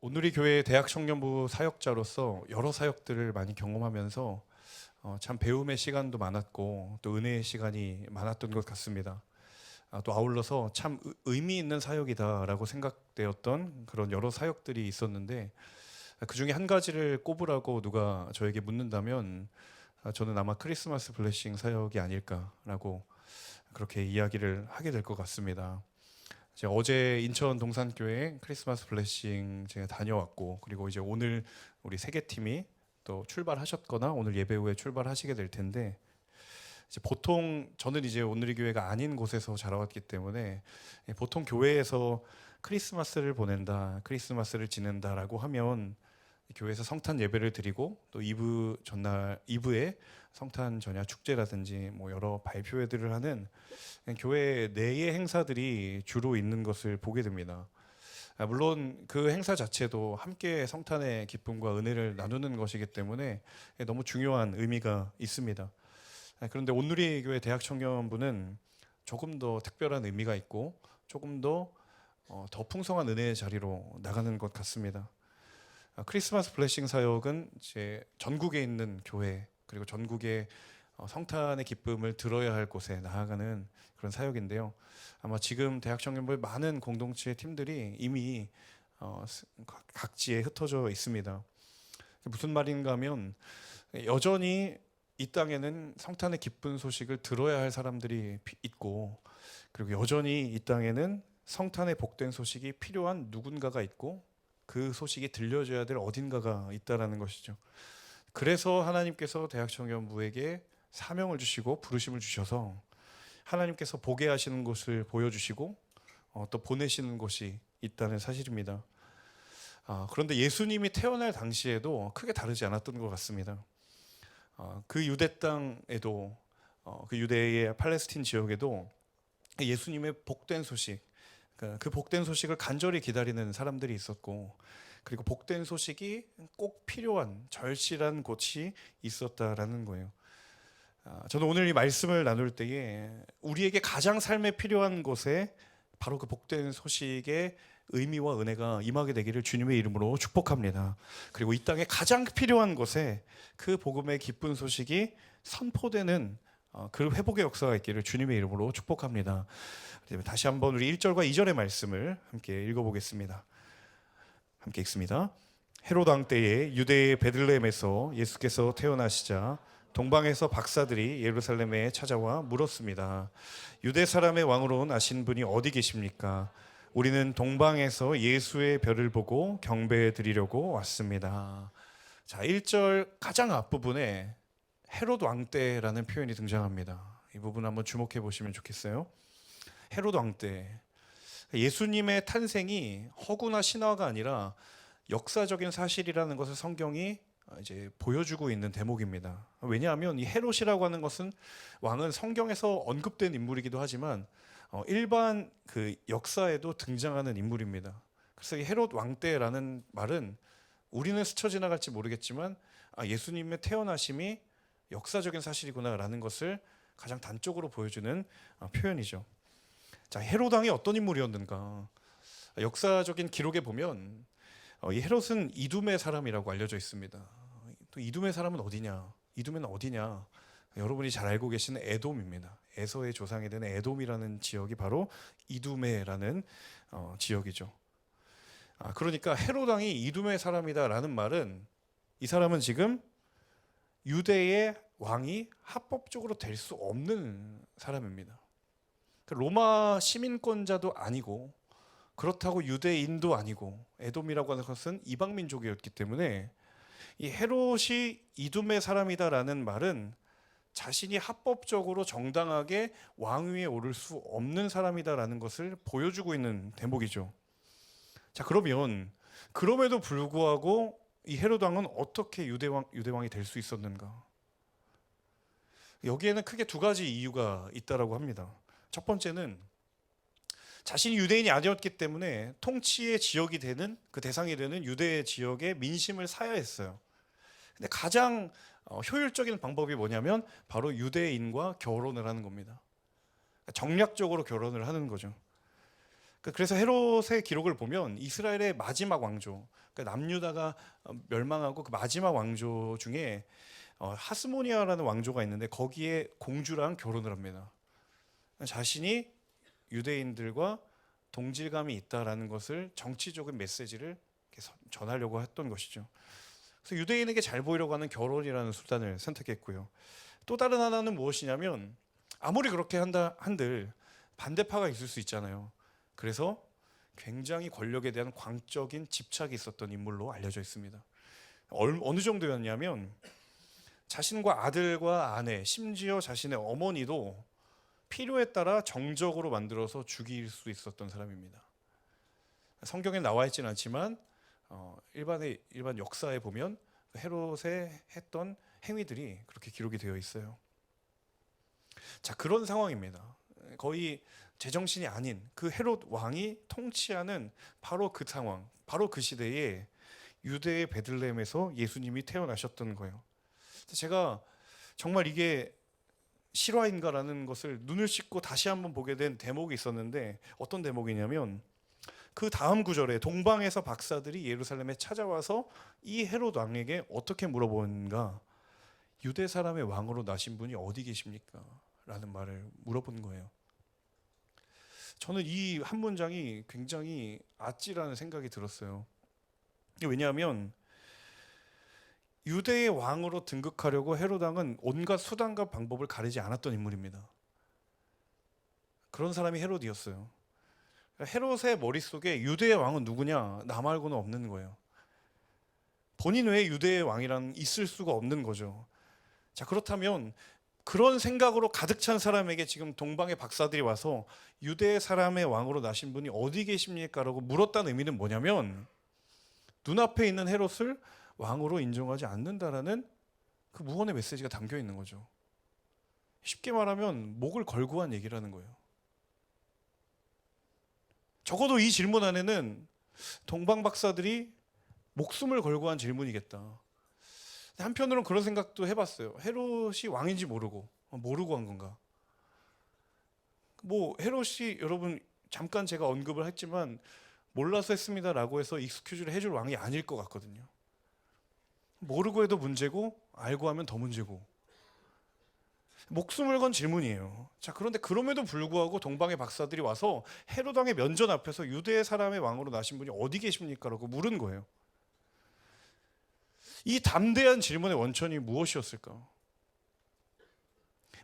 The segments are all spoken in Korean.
오늘이 교회 대학 청년부 사역자로서 여러 사역들을 많이 경험하면서 참 배움의 시간도 많았고 또 은혜의 시간이 많았던 것 같습니다. 또 아울러서 참 의미 있는 사역이다라고 생각되었던 그런 여러 사역들이 있었는데, 그 중에 한 가지를 꼽으라고 누가 저에게 묻는다면 저는 아마 크리스마스 블레싱 사역이 아닐까라고 그렇게 이야기를 하게 될 것 같습니다. 제가 어제 인천 동산교회 크리스마스 블레싱 제가 다녀왔고, 그리고 이제 오늘 우리 세계팀이 또 출발하셨거나 오늘 예배 후에 출발하시게 될 텐데, 이제 보통 저는 이제 오늘의 교회가 아닌 곳에서 자라왔기 때문에 보통 교회에서 크리스마스를 보낸다, 크리스마스를 지낸다라고 하면 교회에서 성탄 예배를 드리고 또 2부 전날 2부에 성탄 전야 축제라든지 뭐 여러 발표회들을 하는 교회 내의 행사들이 주로 있는 것을 보게 됩니다. 물론 그 행사 자체도 함께 성탄의 기쁨과 은혜를 나누는 것이기 때문에 너무 중요한 의미가 있습니다. 그런데 온누리 교회 대학 청년부는 조금 더 특별한 의미가 있고 조금 더 풍성한 은혜의 자리로 나가는 것 같습니다. 크리스마스 블레싱 사역은 이제 전국에 있는 교회 그리고 전국의 성탄의 기쁨을 들어야 할 곳에 나아가는 그런 사역인데요. 아마 지금 대학 청년부의 많은 공동체 팀들이 이미 각지에 흩어져 있습니다. 무슨 말인가 하면 여전히 이 땅에는 성탄의 기쁜 소식을 들어야 할 사람들이 있고, 그리고 여전히 이 땅에는 성탄의 복된 소식이 필요한 누군가가 있고 그 소식이 들려줘야 될 어딘가가 있다라는 것이죠. 그래서 하나님께서 대학 청년부에게 사명을 주시고 부르심을 주셔서 하나님께서 보게 하시는 곳을 보여주시고 또 보내시는 곳이 있다는 사실입니다. 그런데 예수님이 태어날 당시에도 크게 다르지 않았던 것 같습니다. 그 유대 땅에도 그 유대의 팔레스틴 지역에도 예수님의 복된 소식, 그 복된 소식을 간절히 기다리는 사람들이 있었고, 그리고 복된 소식이 꼭 필요한 절실한 곳이 있었다라는 거예요. 저는 오늘 이 말씀을 나눌 때에 우리에게 가장 삶에 필요한 곳에 바로 그 복된 소식의 의미와 은혜가 임하게 되기를 주님의 이름으로 축복합니다. 그리고 이 땅에 가장 필요한 곳에 그 복음의 기쁜 소식이 선포되는 그 회복의 역사가 있기를 주님의 이름으로 축복합니다. 다시 한번 우리 1절과 2절의 말씀을 함께 읽어보겠습니다. 함께 읽습니다. 헤롯 왕 때에 유대의 베들레헴에서 예수께서 태어나시자 동방에서 박사들이 예루살렘에 찾아와 물었습니다. 유대 사람의 왕으로 나신 분이 어디 계십니까? 우리는 동방에서 예수의 별을 보고 경배해 드리려고 왔습니다. 자, 1절 가장 앞부분에 헤롯 왕 때라는 표현이 등장합니다. 이 부분 한번 주목해 보시면 좋겠어요. 헤롯 왕 때, 예수님의 탄생이 허구나 신화가 아니라 역사적인 사실이라는 것을 성경이 이제 보여주고 있는 대목입니다. 왜냐하면 이 헤롯이라고 하는 것은 왕은 성경에서 언급된 인물이기도 하지만 일반 그 역사에도 등장하는 인물입니다. 그래서 이 헤롯 왕 때라는 말은 우리는 스쳐 지나갈지 모르겠지만 예수님의 태어나심이 역사적인 사실이구나라는 것을 가장 단적으로 보여주는 표현이죠. 자, 헤롯 왕이 어떤 인물이었는가? 역사적인 기록에 보면 이 헤롯은 이두메 사람이라고 알려져 있습니다. 또 이두메 사람은 어디냐? 이두메는 어디냐? 여러분이 잘 알고 계시는 에돔입니다. 에서의 조상이 되는 에돔이라는 지역이 바로 이두메라는 지역이죠. 그러니까 헤롯 왕이 이두메 사람이다라는 말은 이 사람은 지금 유대의 왕이 합법적으로 될 수 없는 사람입니다. 로마 시민권자도 아니고 그렇다고 유대인도 아니고 에돔이라고 하는 것은 이방 민족이었기 때문에 이 헤롯이 이두메 사람이다라는 말은 자신이 합법적으로 정당하게 왕위에 오를 수 없는 사람이다라는 것을 보여주고 있는 대목이죠. 자, 그러면 그럼에도 불구하고 이 헤롯 왕은 어떻게 유대왕이 될 수 있었는가? 여기에는 크게 두 가지 이유가 있다라고 합니다. 첫 번째는 자신이 유대인이 아니었기 때문에 통치의 지역이 되는 그 대상이 되는 유대 지역의 민심을 사야 했어요. 근데 가장 효율적인 방법이 뭐냐면 바로 유대인과 결혼을 하는 겁니다. 정략적으로 결혼을 하는 거죠. 그래서 헤롯의 기록을 보면 이스라엘의 마지막 왕조, 그러니까 남유다가 멸망하고 그 마지막 왕조 중에 하스모니아라는 왕조가 있는데 거기에 공주랑 결혼을 합니다. 자신이 유대인들과 동질감이 있다라는 것을 정치적인 메시지를 전하려고 했던 것이죠. 그래서 유대인에게 잘 보이려고 하는 결혼이라는 수단을 선택했고요. 또 다른 하나는 무엇이냐면 아무리 그렇게 한들 반대파가 있을 수 있잖아요. 그래서 굉장히 권력에 대한 광적인 집착이 있었던 인물로 알려져 있습니다. 어느 정도였냐면 자신과 아들과 아내, 심지어 자신의 어머니도 필요에 따라 정적으로 만들어서 죽일 수 있었던 사람입니다. 성경에 나와 있지는 않지만 일반 역사에 보면 헤롯의 했던 행위들이 그렇게 기록이 되어 있어요. 자, 그런 상황입니다. 거의 제정신이 아닌 그 헤롯 왕이 통치하는 바로 그 상황, 바로 그 시대에 유대의 베들레헴에서 예수님이 태어나셨던 거예요. 제가 정말 이게 실화인가라는 것을 눈을 씻고 다시 한번 보게 된 대목이 있었는데, 어떤 대목이냐면 그 다음 구절에 동방에서 박사들이 예루살렘에 찾아와서 이 헤롯 왕에게 어떻게 물어보는가, 유대 사람의 왕으로 나신 분이 어디 계십니까? 라는 말을 물어본 거예요. 저는 이 한 문장이 굉장히 아찔하는 생각이 들었어요. 왜냐하면 유대의 왕으로 등극하려고 헤롯 왕은 온갖 수단과 방법을 가리지 않았던 인물입니다. 그런 사람이 헤롯이었어요. 헤롯의 머릿속에 유대의 왕은 누구냐? 나 말고는 없는 거예요. 본인 외에 유대의 왕이란 있을 수가 없는 거죠. 자, 그렇다면 그런 생각으로 가득 찬 사람에게 지금 동방의 박사들이 와서 유대 사람의 왕으로 나신 분이 어디 계십니까? 라고 물었다는 의미는 뭐냐면 눈앞에 있는 헤롯을 왕으로 인정하지 않는다라는 그 무언의 메시지가 담겨 있는 거죠. 쉽게 말하면 목을 걸고 한 얘기라는 거예요. 적어도 이 질문 안에는 동방 박사들이 목숨을 걸고 한 질문이겠다. 한편으로는 그런 생각도 해봤어요. 헤롯이 왕인지 모르고 한 건가? 헤롯이, 여러분 잠깐 제가 언급을 했지만 몰라서 했습니다라고 해서 익스큐즈를 해줄 왕이 아닐 것 같거든요. 모르고 해도 문제고 알고 하면 더 문제고, 목숨을 건 질문이에요. 자, 그런데 그럼에도 불구하고 동방의 박사들이 와서 헤롯 왕의 면전 앞에서 유대 사람의 왕으로 나신 분이 어디 계십니까? 라고 물은 거예요. 이 담대한 질문의 원천이 무엇이었을까?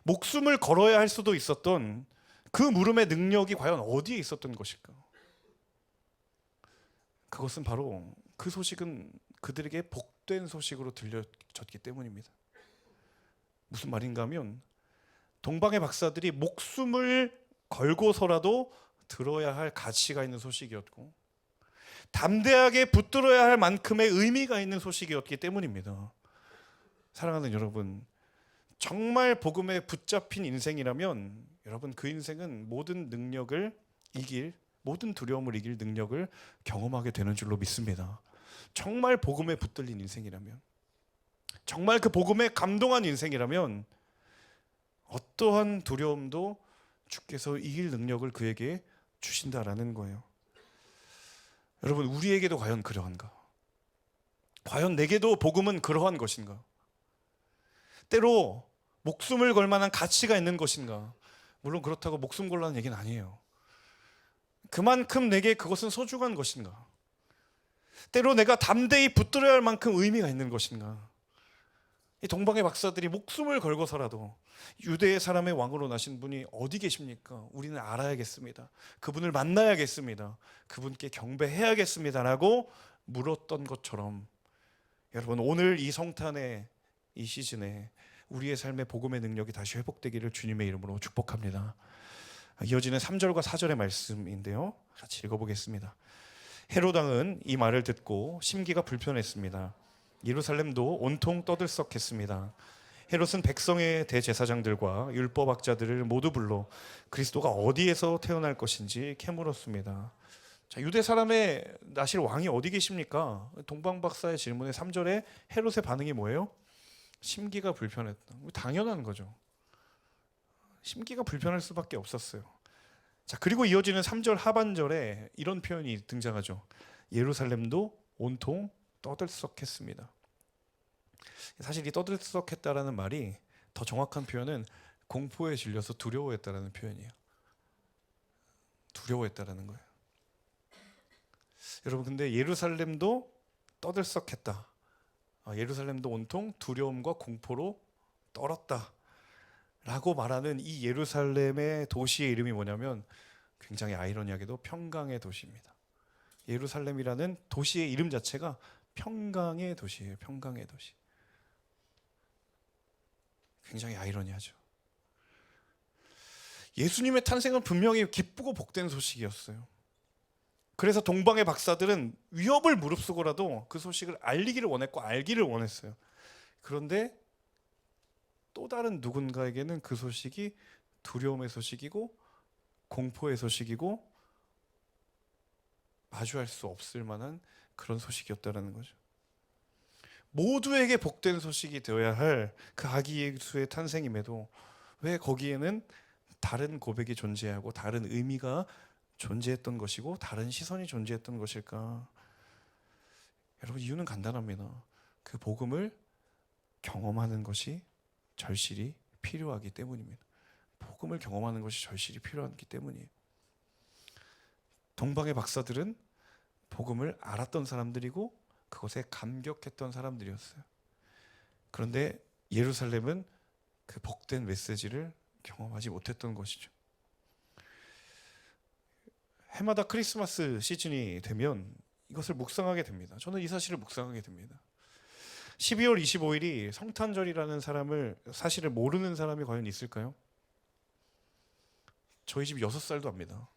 목숨을 걸어야 할 수도 있었던 그 물음의 능력이 과연 어디에 있었던 것일까? 그것은 바로 그 소식은 그들에게 복된 소식으로 들려졌기 때문입니다. 무슨 말인가 하면 동방의 박사들이 목숨을 걸고서라도 들어야 할 가치가 있는 소식이었고 담대하게 붙들어야 할 만큼의 의미가 있는 소식이었기 때문입니다. 사랑하는 여러분, 정말 복음에 붙잡힌 인생이라면 여러분 그 인생은 모든 능력을 이길, 모든 두려움을 이길 능력을 경험하게 되는 줄로 믿습니다. 정말 복음에 붙들린 인생이라면, 정말 그 복음에 감동한 인생이라면 어떠한 두려움도 주께서 이길 능력을 그에게 주신다라는 거예요. 여러분, 우리에게도 과연 그러한가? 과연 내게도 복음은 그러한 것인가? 때로 목숨을 걸 만한 가치가 있는 것인가? 물론 그렇다고 목숨 걸라는 얘기는 아니에요. 그만큼 내게 그것은 소중한 것인가? 때로 내가 담대히 붙들어야 할 만큼 의미가 있는 것인가? 이 동방의 박사들이 목숨을 걸고서라도 유대의 사람의 왕으로 나신 분이 어디 계십니까? 우리는 알아야겠습니다. 그분을 만나야겠습니다. 그분께 경배해야겠습니다라고 물었던 것처럼, 여러분 오늘 이 성탄의 이 시즌에 우리의 삶의 복음의 능력이 다시 회복되기를 주님의 이름으로 축복합니다. 이어지는 3절과 4절의 말씀인데요, 같이 읽어보겠습니다. 헤롯 왕은 이 말을 듣고 심기가 불편했습니다. 예루살렘도 온통 떠들썩했습니다. 헤롯은 백성의 대제사장들과 율법학자들을 모두 불러 그리스도가 어디에서 태어날 것인지 캐물었습니다. 자, 유대 사람의 나실 왕이 어디 계십니까? 동방 박사의 질문에 3절에 헤롯의 반응이 뭐예요? 심기가 불편했다. 당연한 거죠. 심기가 불편할 수밖에 없었어요. 자, 그리고 이어지는 3절 하반절에 이런 표현이 등장하죠. 예루살렘도 온통 떠들썩했습니다. 사실 이 떠들썩했다라는 말이 더 정확한 표현은 공포에 질려서 두려워했다라는 표현이에요. 두려워했다라는 거예요. 여러분, 근데 예루살렘도 떠들썩했다. 예루살렘도 온통 두려움과 공포로 떨었다 라고 말하는 이 예루살렘의 도시의 이름이 뭐냐면 굉장히 아이러니하게도 평강의 도시입니다. 예루살렘이라는 도시의 이름 자체가 평강의 도시예요. 평강의 도시. 굉장히 아이러니하죠. 예수님의 탄생은 분명히 기쁘고 복된 소식이었어요. 그래서 동방의 박사들은 위협을 무릅쓰고라도 그 소식을 알리기를 원했고 알기를 원했어요. 그런데 또 다른 누군가에게는 그 소식이 두려움의 소식이고 공포의 소식이고 마주할 수 없을 만한 그런 소식이었다는 거죠. 모두에게 복된 소식이 되어야 할 그 아기 예수의 탄생임에도 왜 거기에는 다른 고백이 존재하고 다른 의미가 존재했던 것이고 다른 시선이 존재했던 것일까? 여러분, 이유는 간단합니다. 그 복음을 경험하는 것이 절실히 필요하기 때문입니다. 복음을 경험하는 것이 절실히 필요하기 때문이에요. 동방의 박사들은 복음을 알았던 사람들이고 그것에 감격했던 사람들이었어요. 그런데 예루살렘은 그 복된 메시지를 경험하지 못했던 것이죠. 해마다 크리스마스 시즌이 되면 이것을 묵상하게 됩니다. 저는 이 사실을 묵상하게 됩니다. 12월 25일이 성탄절이라는 사실을 모르는 사람이 과연 있을까요? 저희 집 6살도 압니다.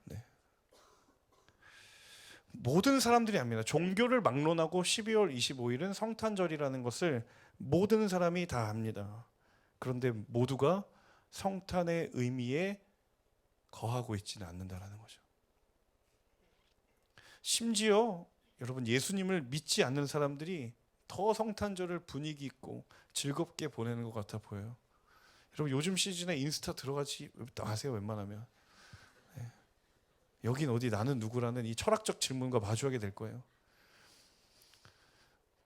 네. 모든 사람들이 압니다. 종교를 막론하고 12월 25일은 성탄절이라는 것을 모든 사람이 다 압니다. 그런데 모두가 성탄의 의미에 거하고 있지는 않는다라는 거죠. 심지어 여러분, 예수님을 믿지 않는 사람들이 더 성탄절을 분위기 있고 즐겁게 보내는 것 같아 보여요. 여러분, 요즘 시즌에 인스타 들어가지 마세요. 웬만하면. 네. 여긴 어디 나는 누구라는 이 철학적 질문과 마주하게 될 거예요.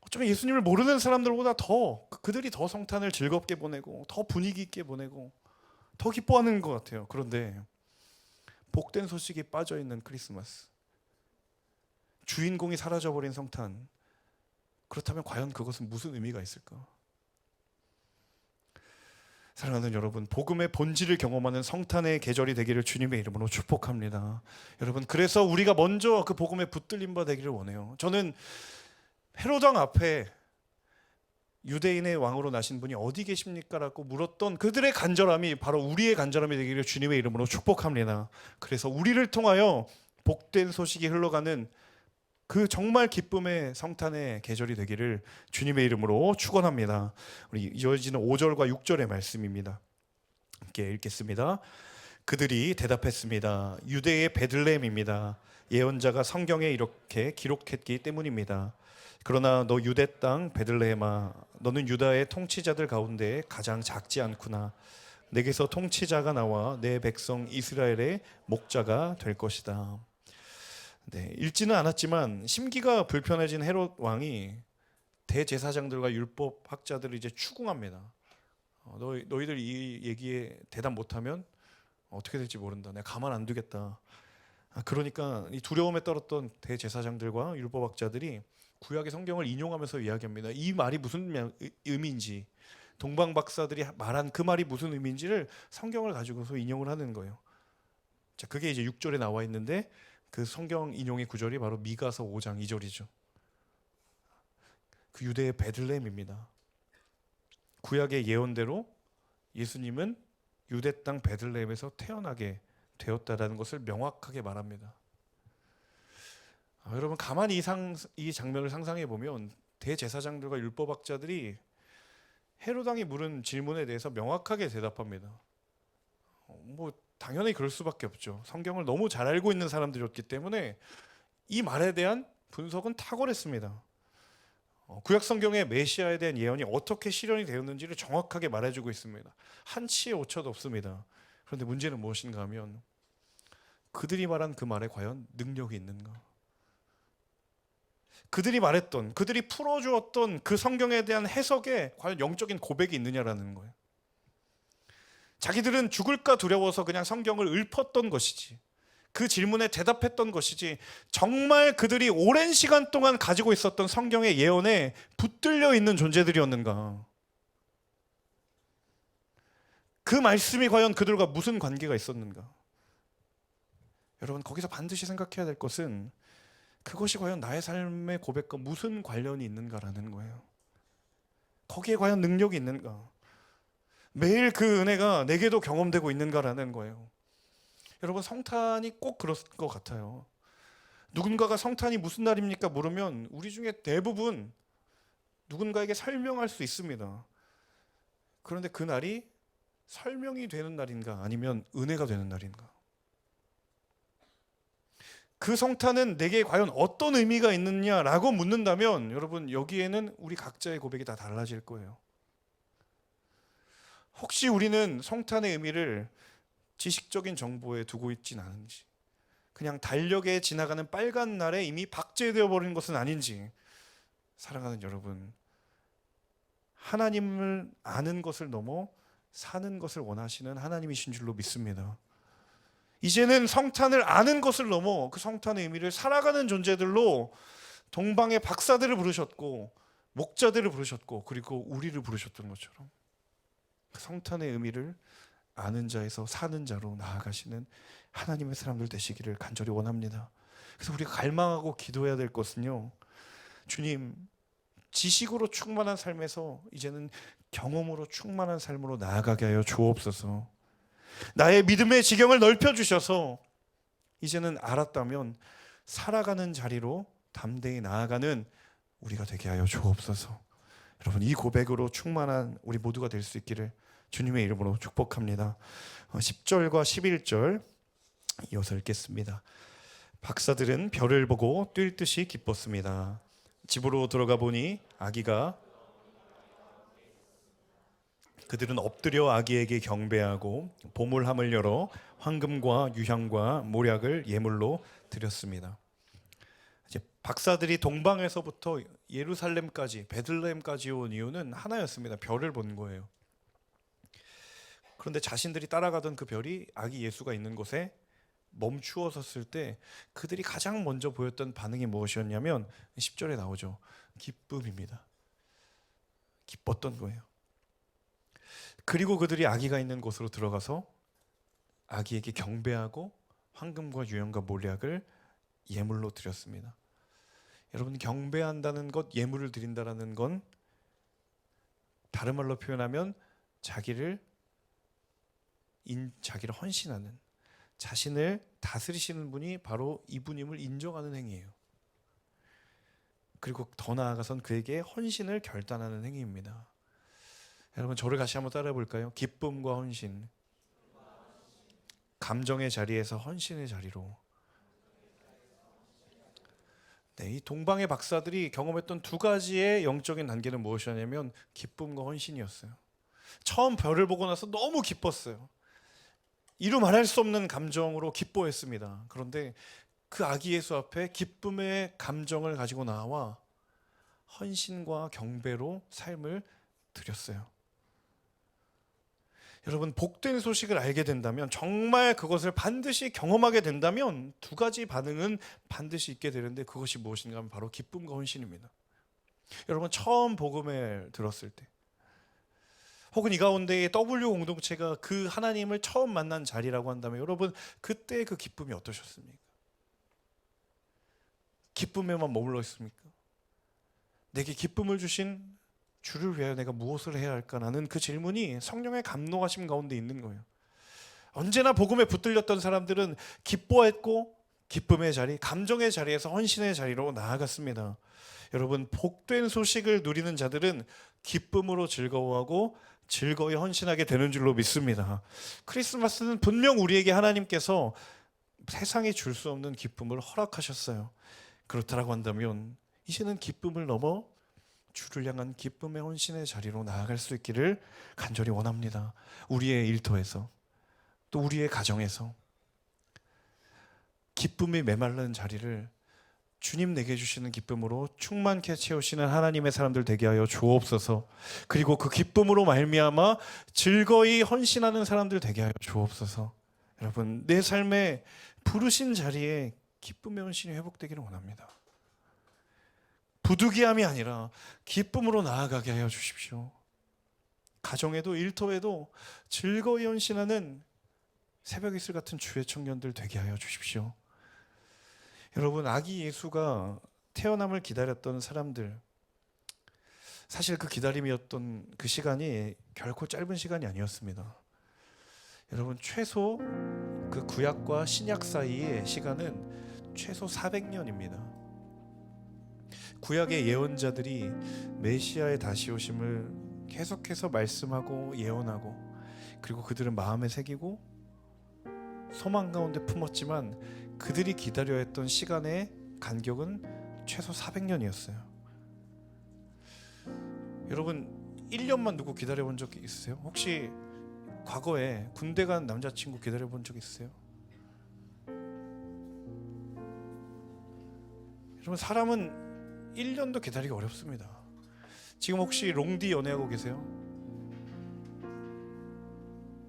어쩌면 예수님을 모르는 사람들보다 그들이 더 성탄을 즐겁게 보내고 더 분위기 있게 보내고 더 기뻐하는 것 같아요. 그런데 복된 소식이 빠져있는 크리스마스, 주인공이 사라져버린 성탄, 그렇다면 과연 그것은 무슨 의미가 있을까? 사랑하는 여러분, 복음의 본질을 경험하는 성탄의 계절이 되기를 주님의 이름으로 축복합니다. 여러분, 그래서 우리가 먼저 그 복음에 붙들림 바 되기를 원해요. 저는 헤롯 왕 앞에 유대인의 왕으로 나신 분이 어디 계십니까? 라고 물었던 그들의 간절함이 바로 우리의 간절함이 되기를 주님의 이름으로 축복합니다. 그래서 우리를 통하여 복된 소식이 흘러가는 그 정말 기쁨의 성탄의 계절이 되기를 주님의 이름으로 축원합니다. 우리 이어지는 5절과 6절의 말씀입니다. 함께 읽겠습니다. 그들이 대답했습니다. 유대의 베들레헴입니다. 예언자가 성경에 이렇게 기록했기 때문입니다. 그러나 너 유대 땅 베들레헴아, 너는 유다의 통치자들 가운데 가장 작지 않구나. 내게서 통치자가 나와 내 백성 이스라엘의 목자가 될 것이다. 네, 읽지는 않았지만 심기가 불편해진 헤롯 왕이 대제사장들과 율법 학자들을 이제 추궁합니다. 너희들 이 얘기에 대답 못하면 어떻게 될지 모른다. 내가 가만 안 두겠다. 그러니까 이 두려움에 떨었던 대제사장들과 율법 학자들이 구약의 성경을 인용하면서 이야기합니다. 이 말이 무슨 의미인지, 동방 박사들이 말한 그 말이 무슨 의미인지를 성경을 가지고서 인용을 하는 거예요. 자, 그게 이제 6절에 나와 있는데 그 성경 인용의 구절이 바로 미가서 5장 2절이죠. 그 유대의 베들레헴입니다. 구약의 예언대로 예수님은 유대 땅 베들레헴에서 태어나게 되었다라는 것을 명확하게 말합니다. 여러분, 가만히 이 장면을 상상해 보면 대제사장들과 율법학자들이 헤롯 왕이 물은 질문에 대해서 명확하게 대답합니다. 당연히 그럴 수밖에 없죠. 성경을 너무 잘 알고 있는 사람들이었기 때문에 이 말에 대한 분석은 탁월했습니다. 구약 성경의 메시아에 대한 예언이 어떻게 실현이 되었는지를 정확하게 말해주고 있습니다. 한치의 오차도 없습니다. 그런데 문제는 무엇인가 하면 그들이 말한 그 말에 과연 능력이 있는가? 그들이 말했던, 그들이 풀어주었던 그 성경에 대한 해석에 과연 영적인 고백이 있느냐라는 거예요. 자기들은 죽을까 두려워서 그냥 성경을 읊었던 것이지, 그 질문에 대답했던 것이지, 정말 그들이 오랜 시간 동안 가지고 있었던 성경의 예언에 붙들려 있는 존재들이었는가? 그 말씀이 과연 그들과 무슨 관계가 있었는가? 여러분, 거기서 반드시 생각해야 될 것은 그것이 과연 나의 삶의 고백과 무슨 관련이 있는가라는 거예요. 거기에 과연 능력이 있는가? 매일 그 은혜가 내게도 경험되고 있는가라는 거예요. 여러분, 성탄이 꼭 그럴 것 같아요. 누군가가 성탄이 무슨 날입니까 물으면 우리 중에 대부분 누군가에게 설명할 수 있습니다. 그런데 그 날이 설명이 되는 날인가 아니면 은혜가 되는 날인가? 그 성탄은 내게 과연 어떤 의미가 있느냐라고 묻는다면 여러분, 여기에는 우리 각자의 고백이 다 달라질 거예요. 혹시 우리는 성탄의 의미를 지식적인 정보에 두고 있진 않은지, 그냥 달력에 지나가는 빨간 날에 이미 박제되어 버린 것은 아닌지, 사랑하는 여러분, 하나님을 아는 것을 넘어 사는 것을 원하시는 하나님이신 줄로 믿습니다. 이제는 성탄을 아는 것을 넘어 그 성탄의 의미를 살아가는 존재들로 동방의 박사들을 부르셨고 목자들을 부르셨고 그리고 우리를 부르셨던 것처럼 그 성탄의 의미를 아는 자에서 사는 자로 나아가시는 하나님의 사람들 되시기를 간절히 원합니다. 그래서 우리가 갈망하고 기도해야 될 것은요, 주님, 지식으로 충만한 삶에서 이제는 경험으로 충만한 삶으로 나아가게 하여 주옵소서. 나의 믿음의 지경을 넓혀주셔서 이제는 알았다면 살아가는 자리로 담대히 나아가는 우리가 되게 하여 주옵소서. 여러분, 이 고백으로 충만한 우리 모두가 될 수 있기를 주님의 이름으로 축복합니다. 10절과 11절 이어서 읽겠습니다. 박사들은 별을 보고 뛸 듯이 기뻤습니다. 집으로 들어가 보니 아기가, 그들은 엎드려 아기에게 경배하고 보물함을 열어 황금과 유향과 모략을 예물로 드렸습니다. 이제 박사들이 동방에서부터 예루살렘까지, 베들레헴까지 온 이유는 하나였습니다. 별을 본 거예요. 그런데 자신들이 따라가던 그 별이 아기 예수가 있는 곳에 멈추어 섰을 때 그들이 가장 먼저 보였던 반응이 무엇이었냐면 10절에 나오죠. 기쁨입니다. 기뻤던 거예요. 그리고 그들이 아기가 있는 곳으로 들어가서 아기에게 경배하고 황금과 유향과 몰약을 예물로 드렸습니다. 여러분, 경배한다는 것, 예물을 드린다는 건 다른 말로 표현하면 자기를 헌신하는, 자신을 다스리시는 분이 바로 이분임을 인정하는 행위예요. 그리고 더 나아가선 그에게 헌신을 결단하는 행위입니다. 여러분, 저를 같이 한번 따라해 볼까요? 기쁨과 헌신, 감정의 자리에서 헌신의 자리로. 네, 이 동방의 박사들이 경험했던 두 가지의 영적인 단계는 무엇이었냐면 기쁨과 헌신이었어요. 처음 별을 보고 나서 너무 기뻤어요. 이루 말할 수 없는 감정으로 기뻐했습니다. 그런데 그 아기 예수 앞에 기쁨의 감정을 가지고 나와 헌신과 경배로 삶을 드렸어요. 여러분, 복된 소식을 알게 된다면, 정말 그것을 반드시 경험하게 된다면 두 가지 반응은 반드시 있게 되는데 그것이 무엇인가 하면 바로 기쁨과 헌신입니다. 여러분, 처음 복음을 들었을 때, 혹은 이 가운데에 W 공동체가 그 하나님을 처음 만난 자리라고 한다면 여러분, 그때 그 기쁨이 어떠셨습니까? 기쁨에만 머물러 있습니까? 내게 기쁨을 주신 주를 위하여 내가 무엇을 해야 할까라는 그 질문이 성령의 감동하심 가운데 있는 거예요. 언제나 복음에 붙들렸던 사람들은 기뻐했고 기쁨의 자리, 감정의 자리에서 헌신의 자리로 나아갔습니다. 여러분, 복된 소식을 누리는 자들은 기쁨으로 즐거워하고 즐거이 헌신하게 되는 줄로 믿습니다. 크리스마스는 분명 우리에게 하나님께서 세상이 줄 수 없는 기쁨을 허락하셨어요. 그렇다라고 한다면 이제는 기쁨을 넘어 주를 향한 기쁨의 헌신의 자리로 나아갈 수 있기를 간절히 원합니다. 우리의 일터에서, 또 우리의 가정에서. 기쁨이 메말른 자리를 주님 내게 주시는 기쁨으로 충만케 채우시는 하나님의 사람들 되게 하여 주옵소서. 그리고 그 기쁨으로 말미암아 즐거이 헌신하는 사람들 되게 하여 주옵소서. 여러분, 내 삶에 부르신 자리에 기쁨의 헌신이 회복되기를 원합니다. 부득이함이 아니라 기쁨으로 나아가게 하여 주십시오. 가정에도 일터에도 즐거이 헌신하는 새벽 이슬 같은 주의 청년들 되게 하여 주십시오. 여러분, 아기 예수가 태어남을 기다렸던 사람들, 사실 그 기다림이었던 그 시간이 결코 짧은 시간이 아니었습니다. 여러분, 최소 그 구약과 신약 사이의 시간은 최소 400년입니다. 구약의 예언자들이 메시아의 다시 오심을 계속해서 말씀하고 예언하고, 그리고 그들은 마음에 새기고 소망 가운데 품었지만 그들이 기다려야 했던 시간의 간격은 최소 400년이었어요. 여러분, 1년만 누구 기다려본 적 있으세요? 혹시 과거에 군대 간 남자친구 기다려본 적 있으세요? 여러분, 사람은 1년도 기다리기 어렵습니다. 지금 혹시 롱디 연애하고 계세요?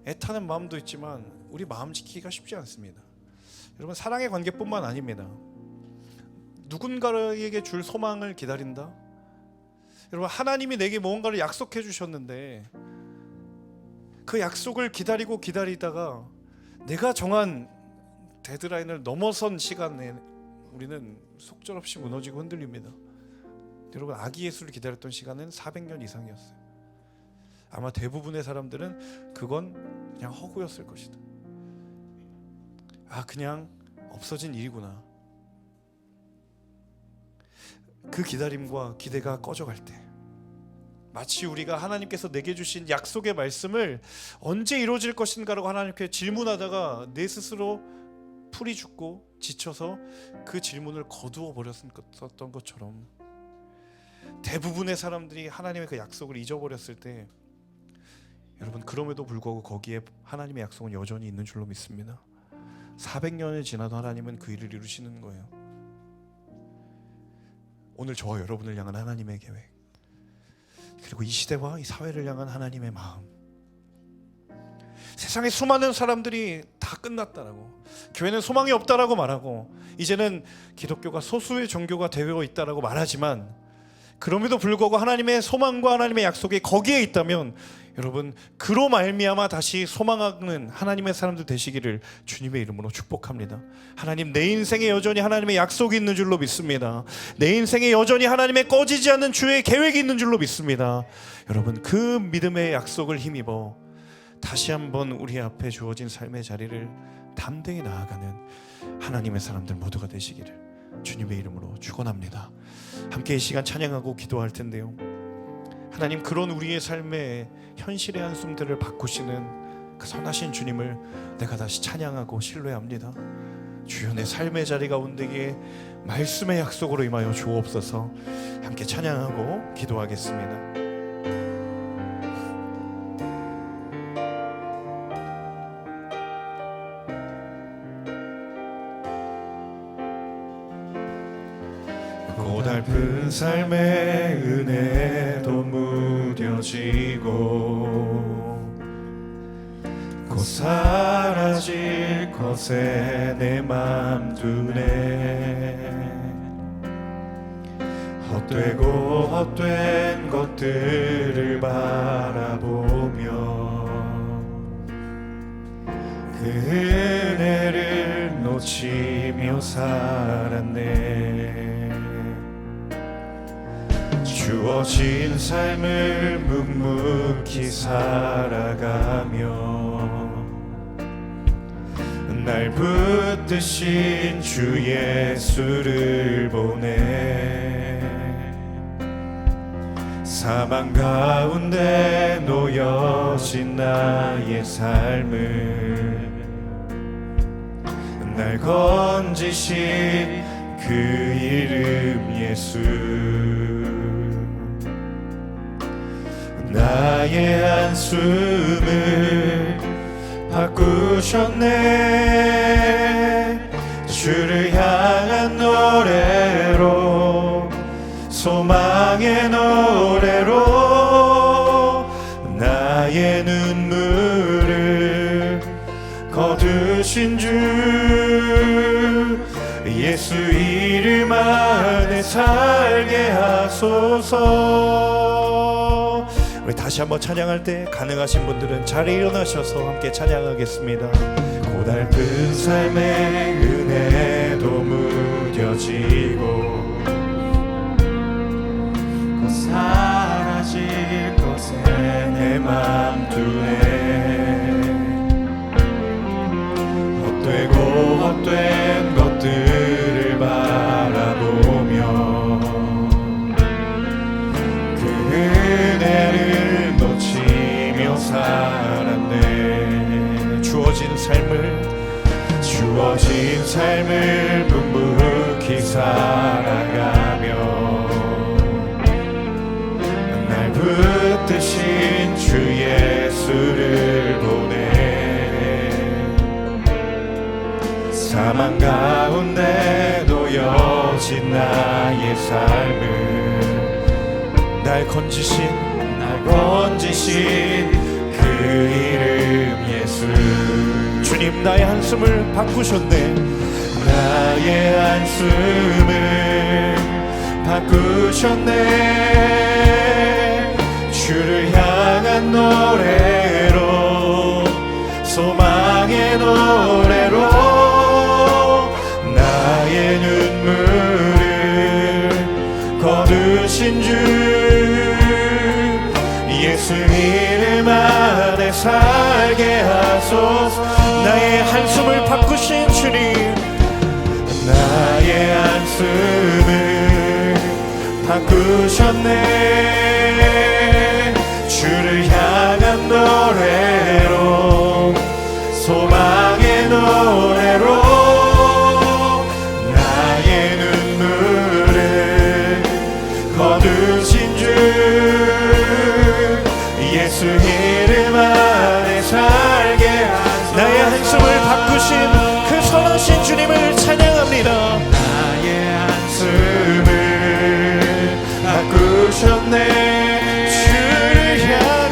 애타는 마음도 있지만 우리 마음 지키기가 쉽지 않습니다. 여러분, 사랑의 관계뿐만 아닙니다. 누군가에게 줄 소망을 기다린다. 여러분, 하나님이 내게 무언가를 약속해 주셨는데 그 약속을 기다리다가 내가 정한 데드라인을 넘어선 시간에 우리는 속절없이 무너지고 흔들립니다. 여러분, 아기 예수를 기다렸던 시간은 400년 이상이었어요. 아마 대부분의 사람들은 그건 그냥 허구였을 것이다. 그냥 없어진 일이구나. 그 기다림과 기대가 꺼져갈 때, 마치 우리가 하나님께서 내게 주신 약속의 말씀을 언제 이루어질 것인가라고 하나님께 질문하다가 내 스스로 풀이 죽고 지쳐서 그 질문을 거두어 버렸던 것처럼, 대부분의 사람들이 하나님의 그 약속을 잊어버렸을 때, 여러분, 그럼에도 불구하고 거기에 하나님의 약속은 여전히 있는 줄로 믿습니다. 400년이 지나도 하나님은 그 일을 이루시는 거예요. 오늘 저와 여러분을 향한 하나님의 계획, 그리고 이 시대와 이 사회를 향한 하나님의 마음, 세상에 수많은 사람들이 다 끝났다라고, 교회는 소망이 없다라고 말하고, 이제는 기독교가 소수의 종교가 되어 있다라고 말하지만, 그럼에도 불구하고 하나님의 소망과 하나님의 약속이 거기에 있다면, 여러분, 그로 말미암아 다시 소망하는 하나님의 사람들 되시기를 주님의 이름으로 축복합니다. 하나님, 내 인생에 여전히 하나님의 약속이 있는 줄로 믿습니다. 내 인생에 여전히 하나님의 꺼지지 않는 주의 계획이 있는 줄로 믿습니다. 여러분, 그 믿음의 약속을 힘입어 다시 한번 우리 앞에 주어진 삶의 자리를 담대히 나아가는 하나님의 사람들 모두가 되시기를 주님의 이름으로 축원합니다. 함께 이 시간 찬양하고 기도할 텐데요, 하나님, 그런 우리의 삶의 현실의 한숨들을 바꾸시는 그 선하신 주님을 내가 다시 찬양하고 신뢰합니다. 주여, 내 삶의 자리 가운데에 말씀의 약속으로 임하여 주옵소서. 함께 찬양하고 기도하겠습니다. 고달픈 삶의 은혜도 무뎌지고 곧 사라질 것에 내 맘 두네. 헛되고 헛된 것들을 바라보며 그 은혜를 놓치며 살았네. 주어진 삶을 묵묵히 살아가며 날 붙드신 주 예수를 보내. 사망 가운데 놓여진 나의 삶을 날 건지신 그 이름 예수. 나의 한숨을 바꾸셨네. 주를 향한 노래로 소망의 노래로 나의 눈물을 거두신 주 예수 이름 안에 살게 하소서. 우리 다시 한번 찬양할 때 가능하신 분들은 자리에 일어나셔서 함께 찬양하겠습니다. 고달픈 삶의 은혜도 무뎌지고 곧 사라질 것에 내 맘 두네. 헛되고 헛된 것들을 바라보며 그 은혜를 놓치며 살았네. 주어진 삶을 묵묵히 살아가며 날 붙드신 주 예수를 보내. 사망 가운데 놓여진 나의 삶을 날 건지신 그 이름 예수. 주님 나의 한숨을 바꾸셨네. 나의 한숨을 바꾸셨네. 주를 향한 노래로 소망의 노래로 나의 눈물을 거두신 주 예수 이름 안에 살게 하소서. 나의 한숨을 바꾸신 주님 나의 한숨을 바꾸셨네. 주를 향한 노래로 소망의 노래로 나의 눈물을 거두신 주 예수 이름 안에 살게 하소서. 나의 한숨을 바꾸신 그 선하신 주님을 찬양합니다. 나의 한숨을 바꾸셨네. 주를 향한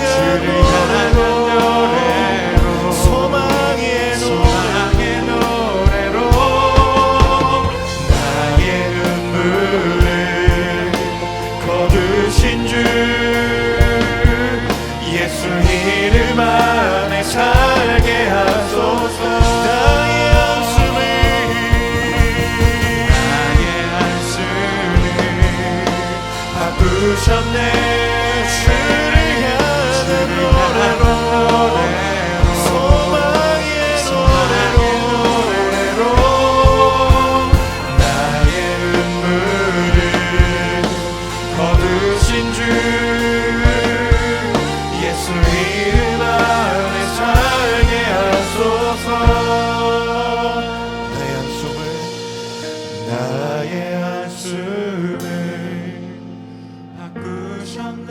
노래로 소망의 노래로 나의 눈물을 거두신 주 예수 이름 안에 살게 하소서. 나의 한숨을 바꾸셨네. 주를 향한 노래로 소망의 노래로 나의 눈물을 거두신 주 예수 이름 안에 살게 하소서. 나의 한숨을 바꾸셨네.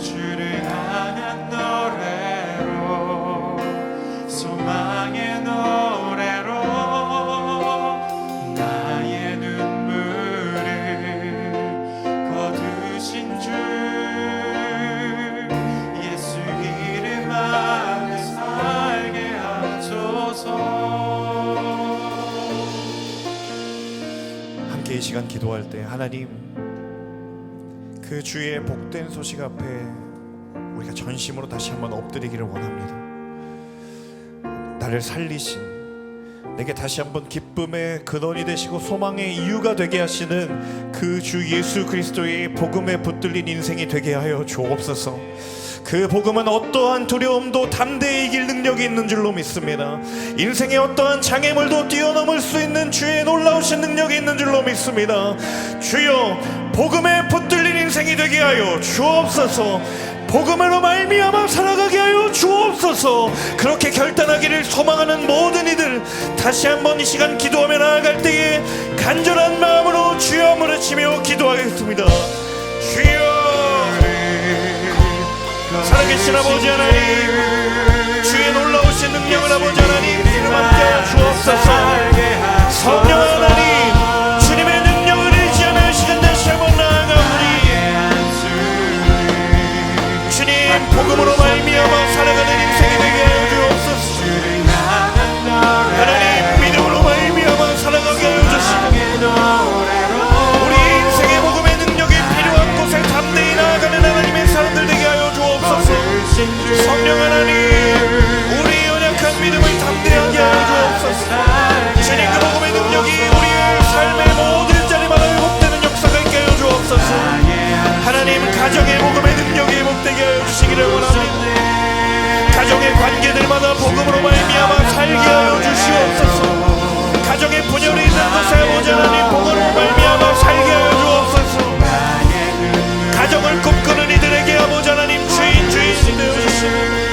주를 향한 노래로 소망의 노래로 나의 눈물을 거두신 주 예수 이름 안에 살게 하소서. 함께 이 시간 기도할 때 하나님 그 주의 복된 소식 앞에 우리가 전심으로 다시 한번 엎드리기를 원합니다. 나를 살리신, 내게 다시 한번 기쁨의 근원이 되시고 소망의 이유가 되게 하시는 그 주 예수 그리스도의 복음에 붙들린 인생이 되게 하여 주옵소서. 그 복음은 어떠한 두려움도 담대히 이길 능력이 있는 줄로 믿습니다. 인생의 어떠한 장애물도 뛰어넘을 수 있는 주의 놀라우신 능력이 있는 줄로 믿습니다. 주여, 복음에 붙들린 인생이 되게 하여 주옵소서. 복음으로 말미암아 살아가게 하여 주옵소서. 그렇게 결단하기를 소망하는 모든 이들 다시 한번 이 시간 기도하며 나아갈 때에 간절한 마음으로 주여 부르치며 기도하겠습니다. 주여, 살아계신 아버지 하나님, 주의 놀라우신 능력을 아버지 하나님 이름 함께 주옵소서. 주옵소서. 성령 하나님, 주님의 능력을 의지하며 시간 다시 한번 나아가오니 주님 복음으로 말미암아 살아가는 인생이 되게 하여 주옵소서. 하나님 믿음으로 말미암아 살아가게 하여 주시고 우리 인생의 복음의 능력이 필요한 곳에 담대히 나아가는 하나님의 사람들 되게 하여 주옵소서. 성령 하나님, 우리 연약한 믿음을 담대하게 하여 주옵소서. 주님 그 복음의 능력이 우리의 삶의 모든 자리마다 회복되는 역사가 있게 하여 주옵소서. 하나님 가정의 복음의 능력이 회복되게 하여 주시기를 원합니다. 가정의 관계들마다 복음으로 말미암아 살게 하여 주시옵소서. 가정의 분열이 있는 곳에 아버지 하나님 복음으로 말미암아 살게 하여 주옵소서. 가정을 꿈꾸는 이들에게 아버지 하나님 주인 되어주시고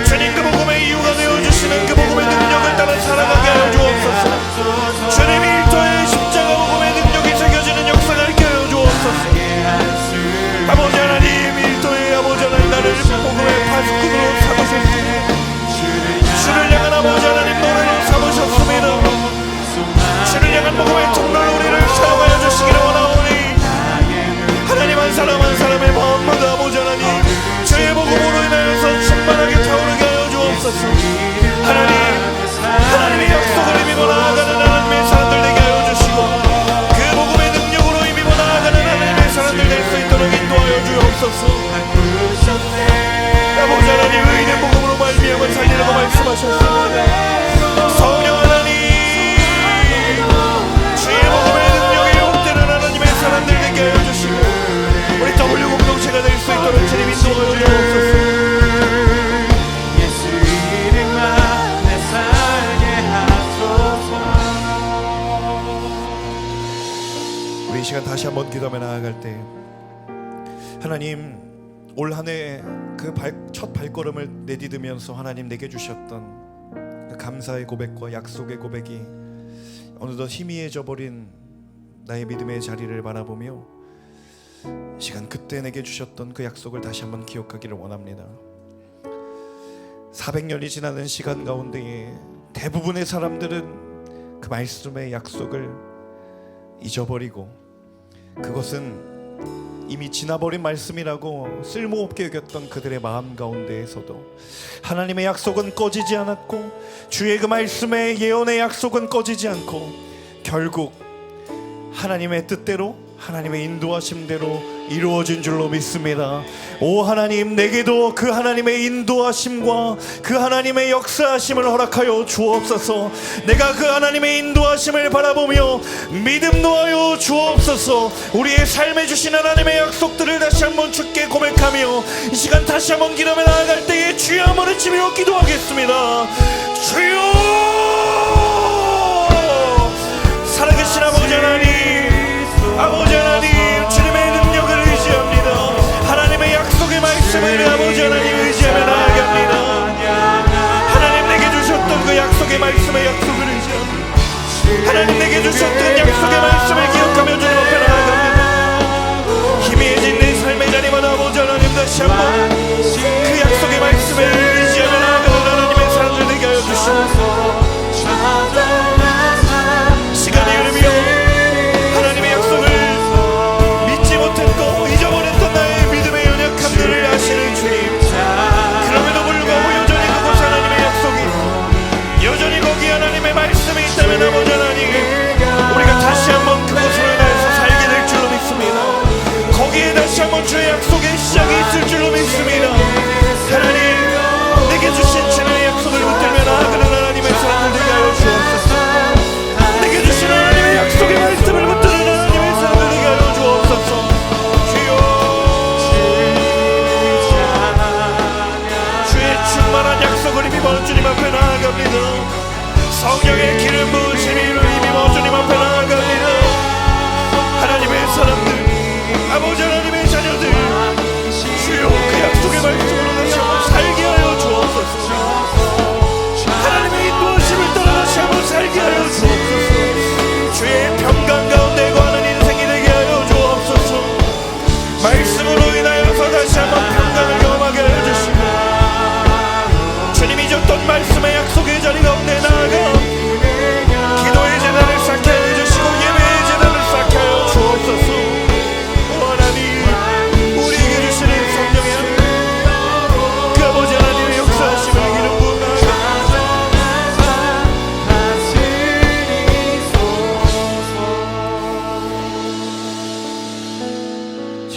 주님 그 복음의 이유가 되어주시는 그 복음의 능력을 따라 살아가게 하여 주옵소서. 주님 일터에 십자가 복음의 능력이 새겨지는 역사가 있게 하여 주옵소서. 아버지 하나님 일터에 아버지 하나님 나를 복음의 파수꾼으로 삼으셨습니다. 주를 향한 아버지 하나님 노래로 삼으셨습니다. 주를 향한 복음의 통로로 우리를 사용하여 주시기를 원하오니 하나님 한 사람 한 사람의 마음마다 아버지 하나님 주의 복음으로 인하여서 충만하게 타오르게 하여 주옵소서. 하나님의 약속을 힘입어 나아가는 하나님의 사람들 되게 하여 주시고 그 복음의 능력으로 힘입어 나아가는 하나님의 사람들 될 수 있도록 인도하여 주옵소서. 아버지 하나님 의인의 복음으로 말미암아 살리라고 말씀하셨습니다. 성령 하나님 주의 복음의 능력에 회복되는 하나님의 사람들 되게 하여 주시고 우리 W 공동체가 될 수 있도록 주님 인도하여 주옵소서. 우리 이 시간 다시 한번 기도하며 나아갈 때 하나님 올 한 해 그 첫 발걸음을 내디디면서 하나님 내게 주셨던 그 감사의 고백과 약속의 고백이 어느덧 희미해져 버린 나의 믿음의 자리를 바라보며 시간 그때 내게 주셨던 그 약속을 다시 한번 기억하기를 원합니다. 400년이 지나는 시간 가운데에 대부분의 사람들은 그 말씀의 약속을 잊어버리고 그것은 이미 지나버린 말씀이라고 쓸모없게 여겼던 그들의 마음 가운데에서도 하나님의 약속은 꺼지지 않았고 주의 그 말씀의 예언의 약속은 꺼지지 않고 결국 하나님의 뜻대로 하나님의 인도하심대로 이루어진 줄로 믿습니다. 오 하나님 내게도 그 하나님의 인도하심과 그 하나님의 역사하심을 허락하여 주옵소서. 내가 그 하나님의 인도하심을 바라보며 믿음 놓아요 주옵소서. 우리의 삶에 주신 하나님의 약속들을 다시 한번 주께 고백하며 이 시간 다시 한번 기도하며 나아갈 때에 주여 한번 외치며 기도하겠습니다. 주여 살아계신 아버지 하나님, 아버지 하나님 주님의 능력을 의지합니다. 하나님의 약속의 말씀을 아버지 하나님 의지하며 나아갑니다. 하나님 내게 주셨던 그 약속의 말씀의 약속을 의지합니다. 하나님 내게 주셨던 약속의 말씀을 기억하며 주님 앞에 나아갑니다. 희미해진 내 삶의 자리마다 아버지 하나님 다시 한번 그 약속의 말씀을 의지하며 나아가는 하나님의 사람들 되게 하여 주시옵소서. 시간이 흐르며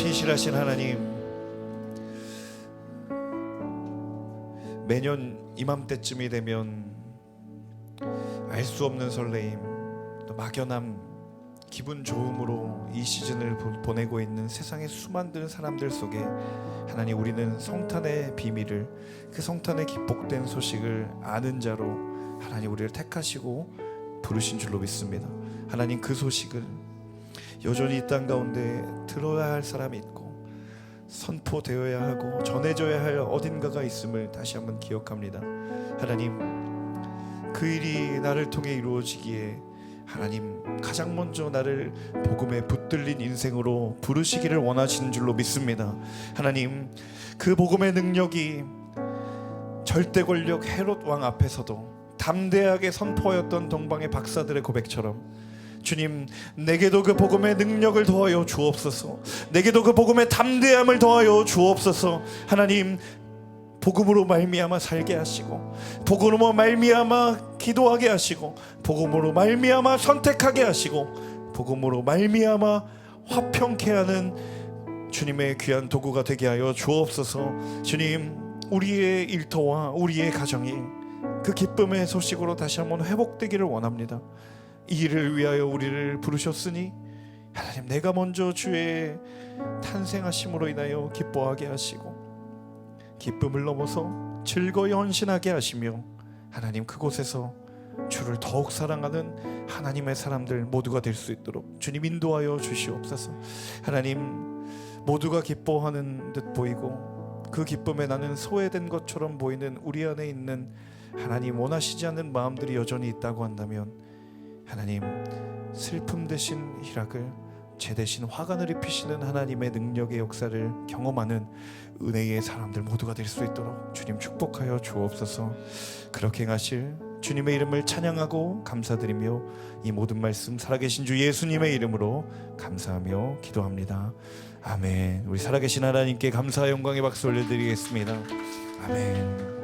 신실하신 하나님, 매년 이맘때쯤이 되면 알 수 없는 설레임, 또 막연함, 기분 좋음으로 이 시즌을 보내고 있는 세상의 수많은 사람들 속에 하나님, 우리는 성탄의 비밀을, 그 성탄의 기복된 소식을 아는 자로 하나님 우리를 택하시고 부르신 줄로 믿습니다. 하나님, 그 소식을 여전히 이 땅 가운데 들어야 할 사람이 있고 선포되어야 하고 전해져야 할 어딘가가 있음을 다시 한번 기억합니다. 하나님, 그 일이 나를 통해 이루어지기에 하나님, 가장 먼저 나를 복음에 붙들린 인생으로 부르시기를 원하시는 줄로 믿습니다. 하나님, 그 복음의 능력이 절대 권력 헤롯 왕 앞에서도 담대하게 선포하였던 동방의 박사들의 고백처럼, 주님, 내게도 그 복음의 능력을 더하여 주옵소서. 내게도 그 복음의 담대함을 더하여 주옵소서. 하나님, 복음으로 말미암아 살게 하시고, 복음으로 말미암아 기도하게 하시고, 복음으로 말미암아 선택하게 하시고, 복음으로 말미암아 화평케 하는 주님의 귀한 도구가 되게 하여 주옵소서. 주님, 우리의 일터와 우리의 가정이 그 기쁨의 소식으로 다시 한번 회복되기를 원합니다. 이 일을 위하여 우리를 부르셨으니 하나님, 내가 먼저 주의 탄생하심으로 인하여 기뻐하게 하시고 기쁨을 넘어서 즐거이 헌신하게 하시며, 하나님, 그곳에서 주를 더욱 사랑하는 하나님의 사람들 모두가 될 수 있도록 주님 인도하여 주시옵소서. 하나님, 모두가 기뻐하는 듯 보이고 그 기쁨에 나는 소외된 것처럼 보이는 우리 안에 있는 하나님 원하시지 않는 마음들이 여전히 있다고 한다면, 하나님, 슬픔 대신 희락을, 죄 대신 화관을 입히시는 하나님의 능력의 역사를 경험하는 은혜의 사람들 모두가 될 수 있도록 주님 축복하여 주옵소서. 그렇게 행하실 주님의 이름을 찬양하고 감사드리며 이 모든 말씀 살아계신 주 예수님의 이름으로 감사하며 기도합니다. 아멘. 우리 살아계신 하나님께 감사와 영광의 박수 올려드리겠습니다. 아멘.